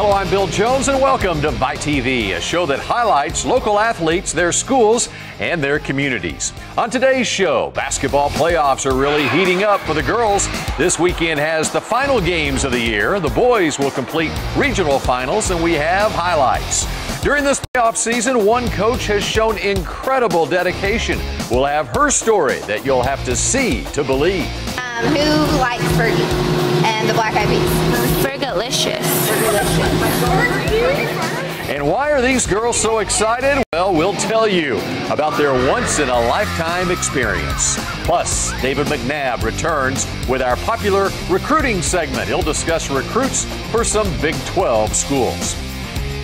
Hello, I'm Bill Jones, and welcome to VYPE TV, a show that highlights local athletes, their schools, and their communities. On today's show, basketball playoffs are really heating up for the girls. This weekend has the final games of the year. The boys will complete regional finals, and we have highlights. During this playoff season, one coach has shown incredible dedication. We'll have her story that you'll have to see to believe. Who likes Fergie and the Black Eyed Peas? Fergalicious. And why are these girls so excited? Well, we'll tell you about their once-in-a-lifetime experience. Plus, David McNabb returns with our popular recruiting segment. He'll discuss recruits for some Big 12 schools.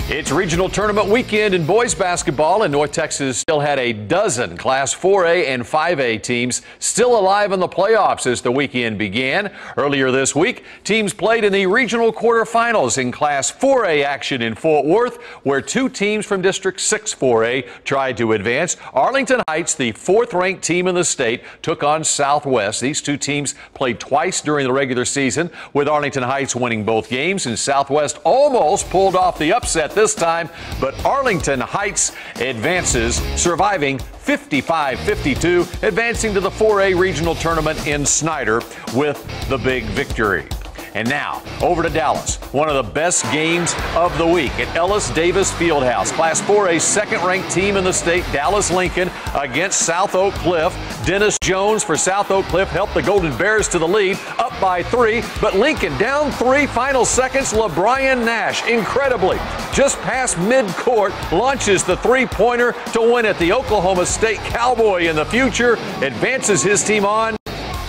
It's regional tournament weekend in boys basketball, and North Texas still had a dozen Class 4A and 5A teams still alive in the playoffs as the weekend began. Earlier this week, teams played in the regional quarterfinals in Class 4A action in Fort Worth, where two teams from District 6 4A tried to advance. Arlington Heights, the fourth-ranked team in the state, took on Southwest. These two teams played twice during the regular season, with Arlington Heights winning both games, and Southwest almost pulled off the upset this time, but Arlington Heights advances, surviving 55-52, advancing to the 4A regional tournament in Snyder with the big victory. And now, over to Dallas. One of the best games of the week at Ellis Davis Fieldhouse. Class 4A's second-ranked team in the state, Dallas Lincoln, against South Oak Cliff. Dennis Jones for South Oak Cliff helped the Golden Bears to the lead, up by 3. But Lincoln down 3, final seconds. LeBrian Nash, incredibly, just past midcourt, launches the three-pointer to win it. The Oklahoma State Cowboy in the future advances his team on.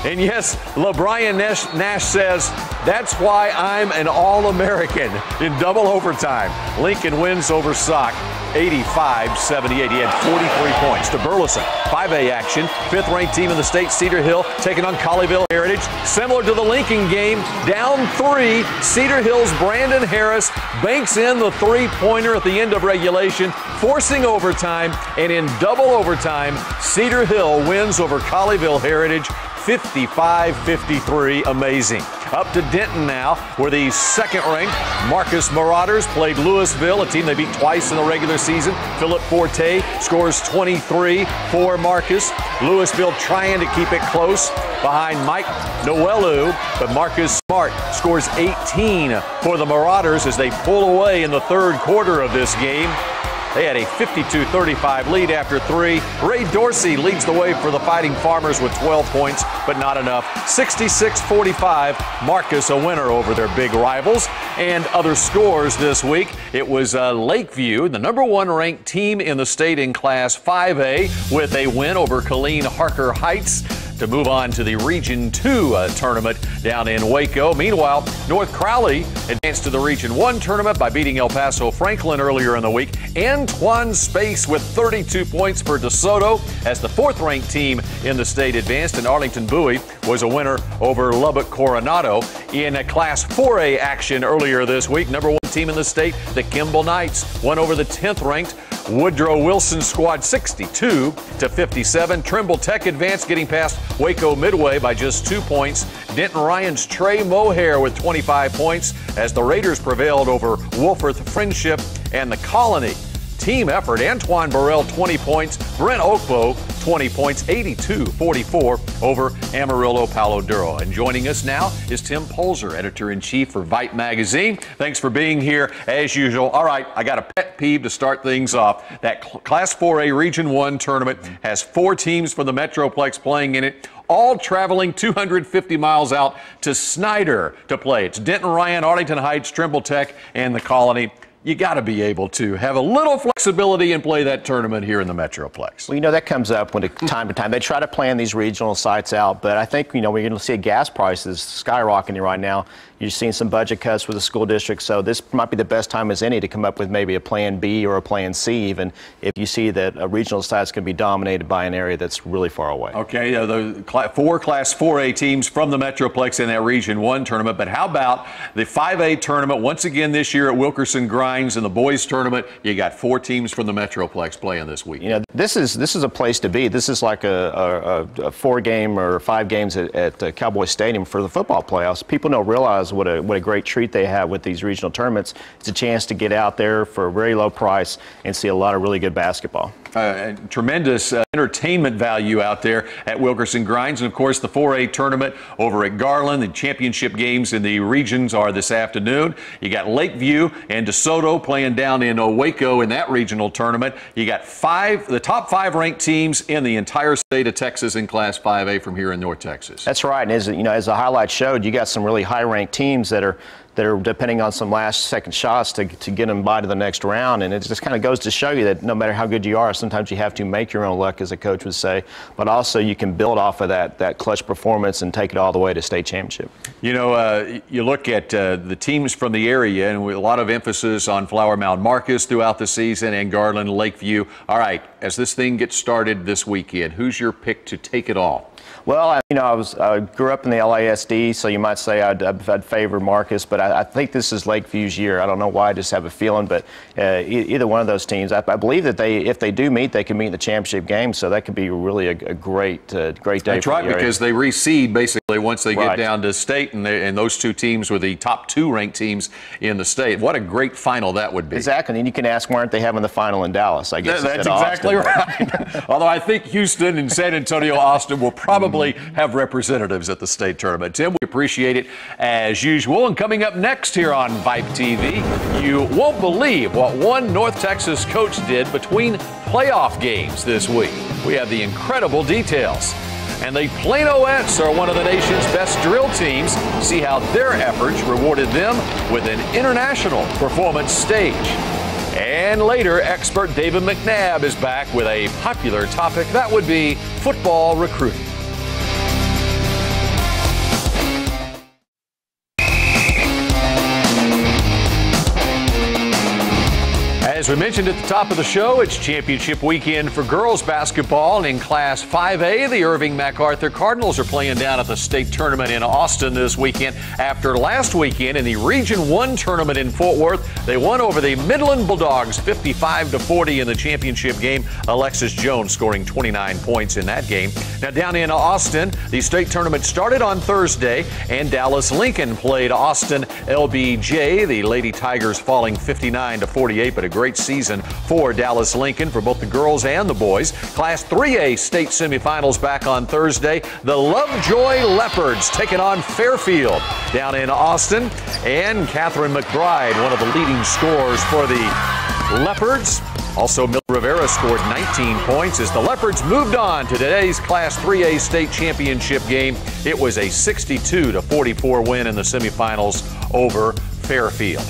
And yes, LeBrian Nash says, that's why I'm an All-American in double overtime. Lincoln wins over Sock 85-78. He had 43 points. To Burleson, 5A action. Fifth-ranked team in the state, Cedar Hill, taking on Colleyville Heritage. Similar to the Lincoln game, down 3. Cedar Hill's Brandon Harris banks in the three-pointer at the end of regulation, forcing overtime. And in double overtime, Cedar Hill wins over Colleyville Heritage 55-53. Amazing. Up to Denton now, where the second-ranked Marcus Marauders played Louisville, a team they beat twice in the regular season. Philip Forte scores 23 for Marcus. Louisville trying to keep it close behind Mike Noelu, but Marcus Smart scores 18 for the Marauders as they pull away in the third quarter of this game. They had a 52-35 lead after 3. Ray Dorsey leads the way for the Fighting Farmers with 12 points, but not enough. 66-45, Marcus a winner over their big rivals. And other scores this week, it was Lakeview, the #1 ranked team in the state in Class 5A, with a win over Colleen Harker Heights to move on to the Region 2 tournament down in Waco. Meanwhile, North Crowley advanced to the Region 1 tournament by beating El Paso Franklin earlier in the week. Antoine Space with 32 points for DeSoto as the fourth-ranked team in the state advanced, and Arlington Bowie was a winner over Lubbock Coronado. In a Class 4A action earlier this week, #1 team in the state, the Kimball Knights, won over the 10th-ranked Woodrow Wilson squad 62-57. Trimble Tech advanced, getting past Waco Midway by just 2 points. Denton Ryan's Trey Mohair with 25 points as the Raiders prevailed over Wolforth Friendship and the Colony. Team effort, Antoine Burrell 20 points, Brent Oakbo 20 points, 82-44 over Amarillo Palo Duro. And joining us now is Tim Polzer, editor-in-chief for VYPE magazine. Thanks for being here as usual. All right, I got a pet peeve to start things off. That Class 4A Region 1 tournament has 4 teams from the Metroplex playing in it, all traveling 250 miles out to Snyder to play. It's Denton Ryan, Arlington Heights, Trimble Tech, and the Colony. You got to be able to have a little flexibility and play that tournament here in the Metroplex. Well, you know, that comes up when time to time. They try to plan these regional sites out, but I think, you know, we're going to see gas prices skyrocketing right now. You're seeing some budget cuts with the school district, so this might be the best time as any to come up with maybe a plan B or a plan C, even if you see that a regional site's going to be dominated by an area that's really far away. Okay, the 4 Class 4A teams from the Metroplex in that Region 1 tournament, but how about the 5A tournament once again this year at Wilkerson Grimes? Grimes in the boys tournament. You got 4 teams from the Metroplex playing this week. You know, this is a place to be. This is like a 4-game or 5 games at Cowboy Stadium for the football playoffs. People don't realize what a great treat they have with these regional tournaments. It's a chance to get out there for a very low price and see a lot of really good basketball. Tremendous entertainment value out there at Wilkerson Grimes. And, of course, the 4A tournament over at Garland. The championship games in the regions are this afternoon. You got Lakeview and DeSoto playing down in Waco in that regional tournament. You got the top 5 ranked teams in the entire state of Texas in Class 5A from here in North Texas. That's right. And as the highlight showed, you got some really high-ranked teams that are depending on some last-second shots to get them by to the next round. And it just kind of goes to show you that no matter how good you are, sometimes you have to make your own luck, as a coach would say. But also you can build off of that clutch performance and take it all the way to state championship. You know, you look at the teams from the area, and with a lot of emphasis on Flower Mound Marcus throughout the season and Garland, Lakeview. All right, as this thing gets started this weekend, who's your pick to take it all? Well, I grew up in the LASD, so you might say I'd favor Marcus, but I think this is Lakeview's year. I don't know why, I just have a feeling, but either one of those teams, I believe that if they do meet, they can meet in the championship game, so that could be really a great day. That's right, because they reseed basically once they get down to state, and those 2 teams were the top 2 ranked teams in the state. What a great final that would be. Exactly, and you can ask, why aren't they having the final in Dallas? I guess that's exactly right. Although I think Houston and San Antonio, Austin will probably have representatives at the state tournament. Tim, we appreciate it as usual. And coming up next here on VYPE TV, you won't believe what one North Texas coach did between playoff games this week. We have the incredible details. And the Planoettes are one of the nation's best drill teams. See how their efforts rewarded them with an international performance stage. And later, expert David McNabb is back with a popular topic. That would be football recruiting. As we mentioned at the top of the show, it's championship weekend for girls basketball. And in Class 5A, the Irving MacArthur Cardinals are playing down at the state tournament in Austin this weekend. After last weekend in the Region 1 tournament in Fort Worth, they won over the Midland Bulldogs 55-40 in the championship game. Alexis Jones scoring 29 points in that game. Now down in Austin, the state tournament started on Thursday, and Dallas Lincoln played Austin LBJ. The Lady Tigers falling 59-48, but a great season for Dallas Lincoln for both the girls and the boys. Class 3A state semifinals back on Thursday. The Lovejoy Leopards taking on Fairfield down in Austin. And Catherine McBride, one of the leading scorers for the Leopards. Also, Mil Rivera scored 19 points as the Leopards moved on to today's Class 3A state championship game. It was a 62-44 win in the semifinals over Fairfield.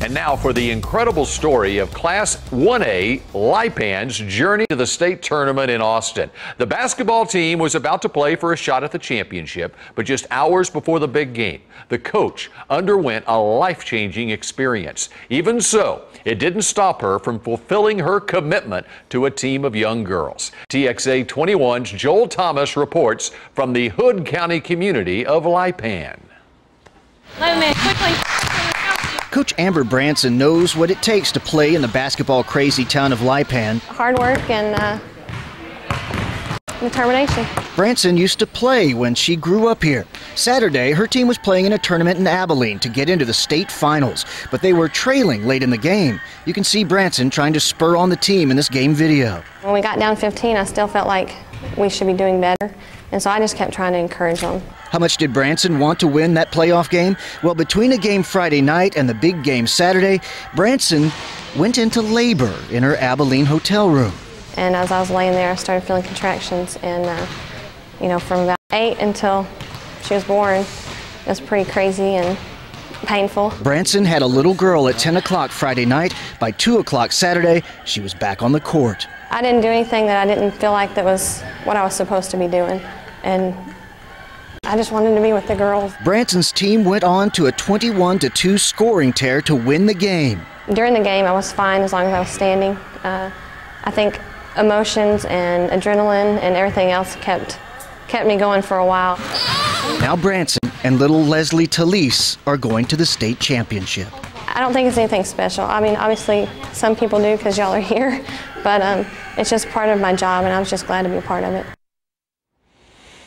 And now for the incredible story of Class 1A Lipan's journey to the state tournament in Austin. The basketball team was about to play for a shot at the championship, but just hours before the big game, the coach underwent a life-changing experience. Even so, it didn't stop her from fulfilling her commitment to a team of young girls. TXA 21's Joel Thomas reports from the Hood County community of Lipan. Lipan, quickly. Coach Amber Branson knows what it takes to play in the basketball-crazy town of Lipan. Hard work and determination. Branson used to play when she grew up here. Saturday, her team was playing in a tournament in Abilene to get into the state finals, but they were trailing late in the game. You can see Branson trying to spur on the team in this game video. When we got down 15, I still felt like we should be doing better, and so I just kept trying to encourage them. How much did Branson want to win that playoff game? Well, between a game Friday night and the big game Saturday, Branson went into labor in her Abilene hotel room. And as I was laying there, I started feeling contractions, and from about 8 until she was born, it was pretty crazy and painful. Branson had a little girl at 10 o'clock Friday night. By 2 o'clock Saturday, she was back on the court. I didn't do anything that I didn't feel like that was what I was supposed to be doing, and I just wanted to be with the girls. Branson's team went on to a 21-2 scoring tear to win the game. During the game, I was fine as long as I was standing. I think emotions and adrenaline and everything else kept me going for a while. Now Branson and little Leslie Talise are going to the state championship. I don't think it's anything special. I mean, obviously, some people do because y'all are here, but it's just part of my job, and I was just glad to be a part of it.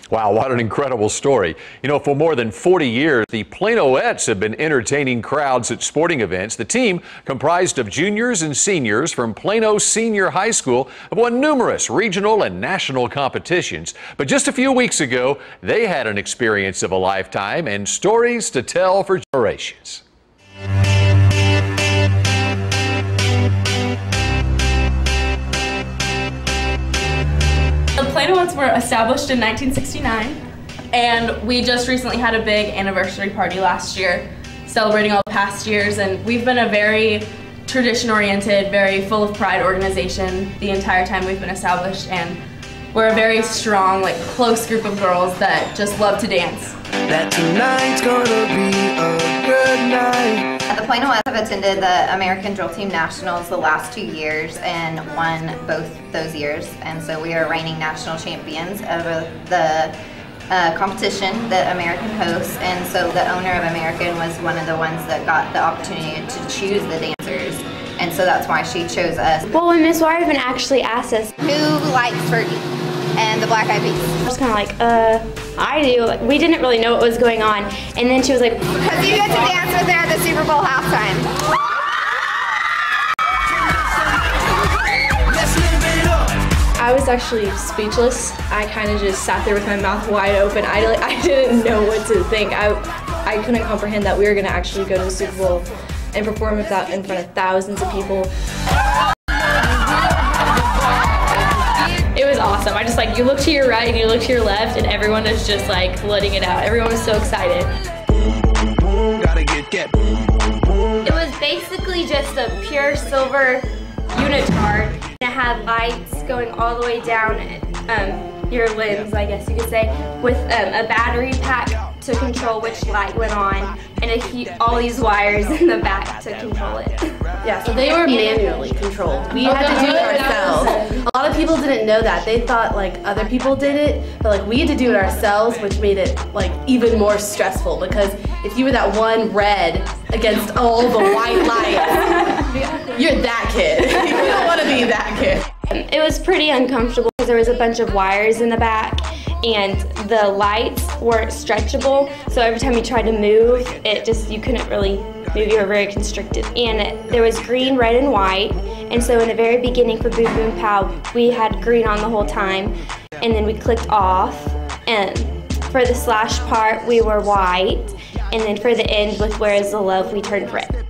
Wow, what an incredible story. You know, for more than 40 years, the Planoettes have been entertaining crowds at sporting events. The team, comprised of juniors and seniors from Plano Senior High School, have won numerous regional and national competitions. But just a few weeks ago, they had an experience of a lifetime and stories to tell for generations. The Planoettes were established in 1969, and we just recently had a big anniversary party last year, celebrating all the past years, and we've been a very tradition-oriented, very full of pride organization the entire time we've been established, and we're a very strong, close group of girls that just love to dance. That tonight's gonna be a good night. The Planoettes have attended the American Drill Team Nationals the last 2 years and won both those years. And so we are reigning national champions of the competition that American hosts. And so the owner of American was one of the ones that got the opportunity to choose the dancers. And so that's why she chose us. Well, when Miss Waterman actually asked us, Who likes Fergie and the Black Eyed Peas? I was kind of like, I do. We didn't really know what was going on. And then she was like, Because you get to dance with her at the Super Bowl halftime. I was actually speechless. I kind of just sat there with my mouth wide open. I didn't know what to think. I couldn't comprehend that we were going to actually go to the Super Bowl and perform in front of thousands of people. It was awesome. I just you look to your right and you look to your left and everyone is just letting it out. Everyone was so excited. it was basically just a pure silver unitard. It had lights going all the way down your limbs, I guess you could say, with a battery pack to control which light went on, and all these wires in the back to control it. Yeah, so they were manually controlled. We had to do it ourselves. A lot of people didn't know that. They thought other people did it, but we had to do it ourselves, which made it even more stressful, because if you were that one red against all the white lights, you're that kid. You don't want to be that kid. It was pretty uncomfortable because there was a bunch of wires in the back and the lights weren't stretchable, so every time you tried to move, you couldn't really move, you were very constricted. And there was green, red, and white, and so in the very beginning for Boom Boom Pow, we had green on the whole time, and then we clicked off, and for the slash part, we were white, and then for the end with Where Is the Love, we turned red.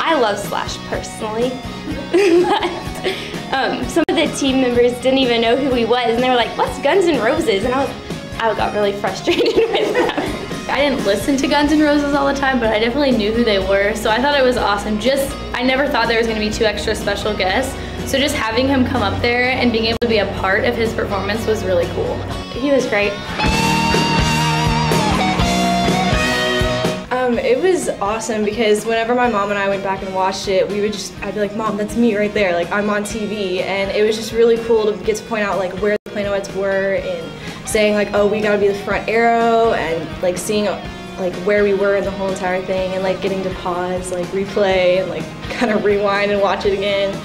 I love Slash personally, but some of the team members didn't even know who he was, and they were like, "What's Guns N' Roses?" And I got really frustrated with them. I didn't listen to Guns N' Roses all the time, but I definitely knew who they were, so I thought it was awesome. I never thought there was going to be 2 extra special guests, so just having him come up there and being able to be a part of his performance was really cool. He was great. It was awesome because whenever my mom and I went back and watched it, I'd be like, "Mom, that's me right there, I'm on TV," and it was just really cool to get to point out where the Planoettes were and saying oh, we gotta be the front arrow, and seeing where we were in the whole entire thing, and getting to pause, replay, and kind of rewind and watch it again,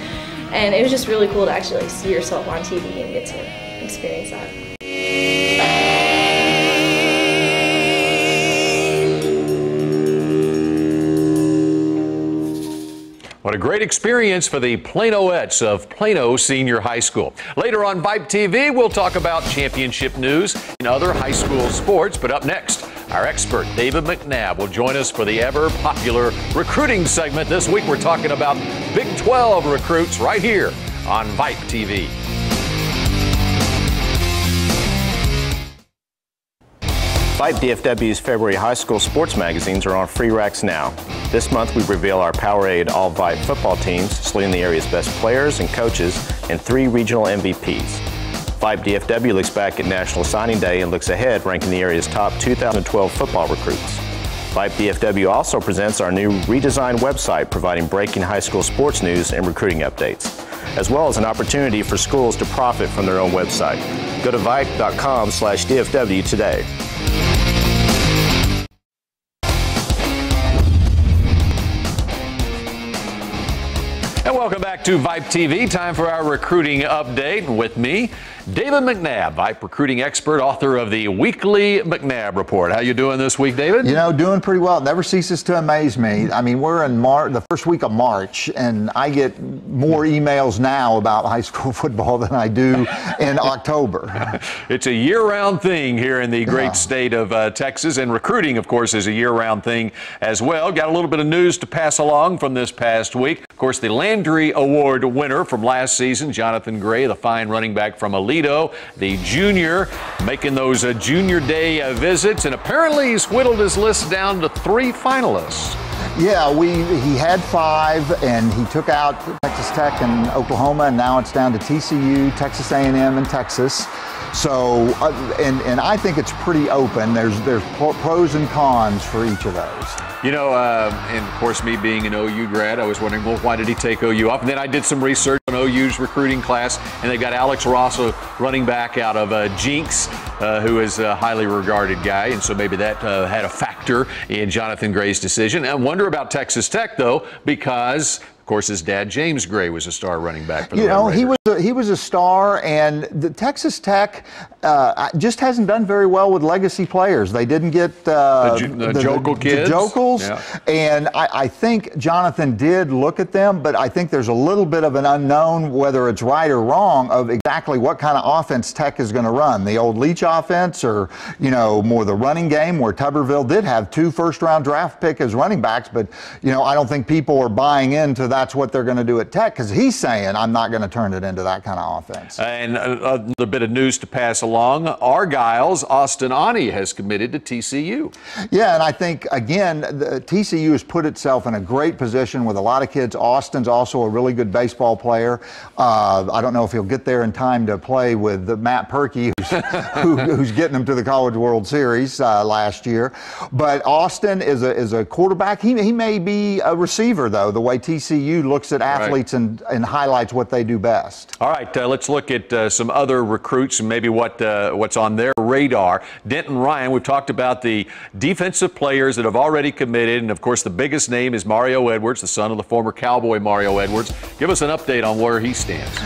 and it was just really cool to actually see yourself on TV and get to experience that. What a great experience for the Planoettes of Plano Senior High School. Later on VYPE TV, we'll talk about championship news and other high school sports. But up next, our expert David McNabb will join us for the ever-popular recruiting segment. This week, we're talking about Big 12 recruits right here on VYPE TV. VYPE DFW's February high school sports magazines are on free racks now. This month we reveal our Powerade all VYPE football teams, slating the area's best players and coaches, and 3 regional MVPs. VYPE DFW looks back at National Signing Day and looks ahead, ranking the area's top 2012 football recruits. VYPE DFW also presents our new redesigned website, providing breaking high school sports news and recruiting updates, as well as an opportunity for schools to profit from their own website. Go to vype.com/DFW today. to VYPE TV. Time for our recruiting update. And with me, David McNabb, VYPE recruiting expert, author of the weekly McNabb Report. How you doing this week, David? You know, doing pretty well. It never ceases to amaze me. I mean, we're in the first week of March, and I get more emails now about high school football than I do in October. It's a year-round thing here in the great state of Texas, and recruiting, of course, is a year-round thing as well. Got a little bit of news to pass along from this past week. Of course, the Landry Award winner from last season, Jonathan Gray, the fine running back from Aledo, the junior, making those junior day visits, and apparently he's whittled his list down to 3 finalists. Yeah, he had 5, and he took out Texas Tech and Oklahoma, and now it's down to TCU, Texas A&M, and Texas. So, and I think it's pretty open. There's pros and cons for each of those. You know, and of course, me being an OU grad, I was wondering, well, why did he take OU off? And then I did some research on OU's recruiting class, and they got Alex Ross, a running back out of Jinx, who is a highly regarded guy, and so maybe that had a factor in Jonathan Gray's decision. I wonder about Texas Tech, though, because of course, his dad, James Gray, was a star running back for the Red Raiders. He was a star, and the Texas Tech just hasn't done very well with legacy players. They didn't get the Jokel kids. The Jokels, yeah. And I think Jonathan did look at them, but I think there's a little bit of an unknown, whether it's right or wrong, of exactly what kind of offense Tech is going to run. The old Leach offense, or more the running game, where Tuberville did have 2 first-round draft pick as running backs, but I don't think people are buying into that. That's what they're going to do at Tech, because he's saying, I'm not going to turn it into that kind of offense. And a bit of news to pass along. Argyle's Austin Ani has committed to TCU. Yeah, and I think, again, TCU has put itself in a great position with a lot of kids. Austin's also a really good baseball player. I don't know if he'll get there in time to play with Matt Perkey, who's getting him to the College World Series last year. But Austin is a quarterback. He may be a receiver, though, the way TCU looks at athletes and highlights what they do best. All right, let's look at some other recruits and maybe what's on their radar. Denton Ryan, we've talked about the defensive players that have already committed, and of course the biggest name is Mario Edwards, the son of the former Cowboy Mario Edwards. Give us an update on where he stands.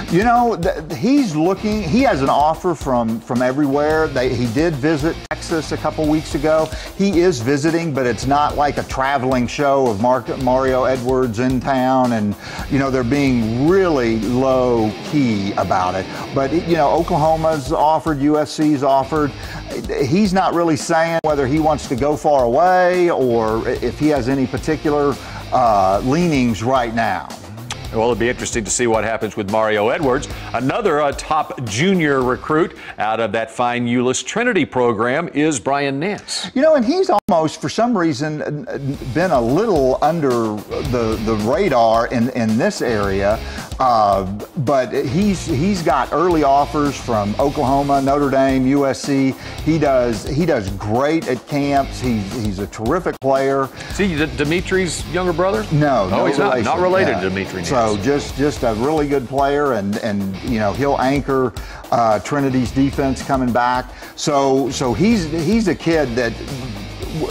He's looking. He has an offer from everywhere. He did visit Texas a couple weeks ago. He is visiting, but it's not like a traveling show of Mario Edwards in town. And they're being really low key about it. But Oklahoma's offered, USC's offered. He's not really saying whether he wants to go far away or if he has any particular leanings right now. Well, it'll be interesting to see what happens with Mario Edwards, another top junior recruit out of that fine Euless Trinity program is Brian Nance. And he's almost, for some reason, been a little under the radar in this area, but he's got early offers from Oklahoma, Notre Dame, USC. He does great at camps. He's a terrific player. Is he Dimitri's younger brother? No, he's not related to Dimitri Nance. So just a really good player, and he'll anchor Trinity's defense coming back. So he's a kid that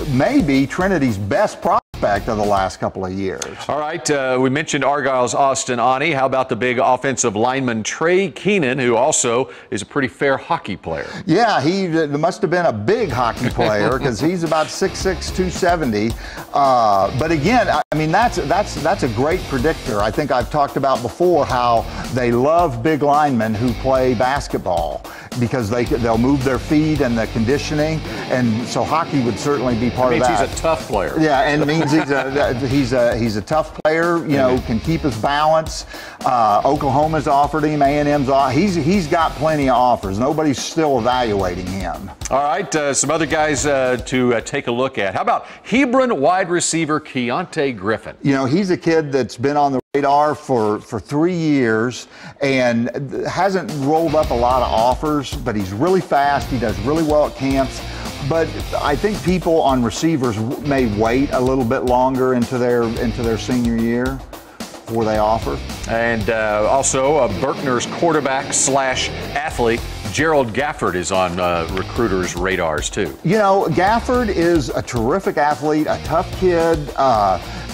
may be Trinity's best prospect of the last couple of years. All right, we mentioned Argyle's Austin Ani. How about the big offensive lineman Trey Keenan, who also is a pretty fair hockey player? Yeah, he must have been a big hockey player because he's about 6'6", 270. But again, I mean, that's a great predictor. I think I've talked about before how they love big linemen who play basketball because they'll move their feet and the conditioning, and so hockey would certainly be part of that. It means he's a tough player. Yeah, and it means he's a tough player. Can keep his balance. Oklahoma's offered him. A&M's he's got plenty of offers. Nobody's still evaluating him. All right, some other guys to take a look at. How about Hebron wide receiver Keontae Griffin? He's a kid that's been on the radar for 3 years and hasn't rolled up a lot of offers, but he's really fast. He does really well at camps. But I think people on receivers may wait a little bit longer into their senior year before they offer. And also Berkner's quarterback / athlete Gerald Gafford is on recruiters' radars too. Gafford is a terrific athlete, a tough kid.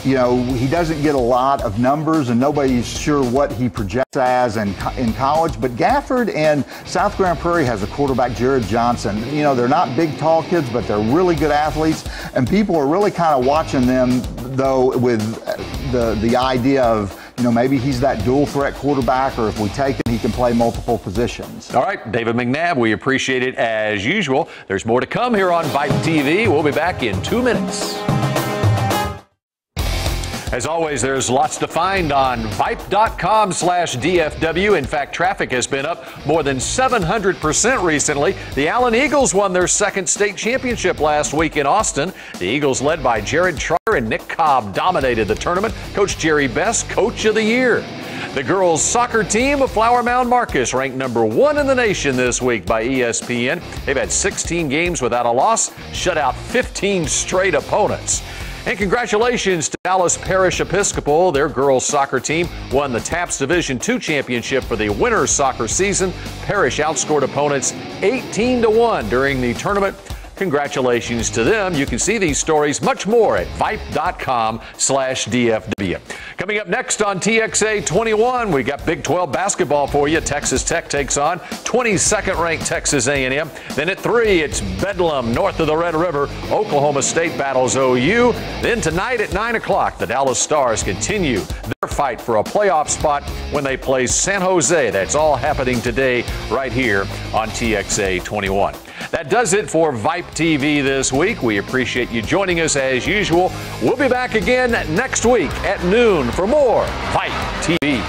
you know, he doesn't get a lot of numbers, and nobody's sure what he projects as in college. But Gafford and South Grand Prairie has a quarterback, Jared Johnson. You know, they're not big, tall kids, but they're really good athletes, and people are really kind of watching them, though, with the idea of, you know, maybe he's that dual threat quarterback, or if we take him, he can play multiple positions. All right, David McNabb, we appreciate it as usual. There's more to come here on VYPE TV. We'll be back in 2 minutes. As always, there's lots to find on VYPE.com/DFW. In fact, traffic has been up more than 700% recently. The Allen Eagles won their second state championship last week in Austin. The Eagles, led by Jared Trotter and Nick Cobb, dominated the tournament. Coach Jerry Best, Coach of the Year. The girls' soccer team of Flower Mound Marcus ranked #1 in the nation this week by ESPN. They've had 16 games without a loss, shut out 15 straight opponents. And congratulations to Dallas Parish Episcopal. Their girls soccer team won the TAPS Division II championship for the winter soccer season. Parish outscored opponents 18-1 during the tournament. Congratulations to them. You can see these stories, much more, at VYPE.com/DFW. Coming up next on TXA 21, we got Big 12 basketball for you. Texas Tech takes on 22nd ranked Texas A&M. Then at 3, it's Bedlam north of the Red River. Oklahoma State battles OU. Then tonight at 9 o'clock, the Dallas Stars continue their fight for a playoff spot when they play San Jose. That's all happening today right here on TXA 21. That does it for VYPE TV this week. We appreciate you joining us as usual. We'll be back again next week at noon for more VYPE TV.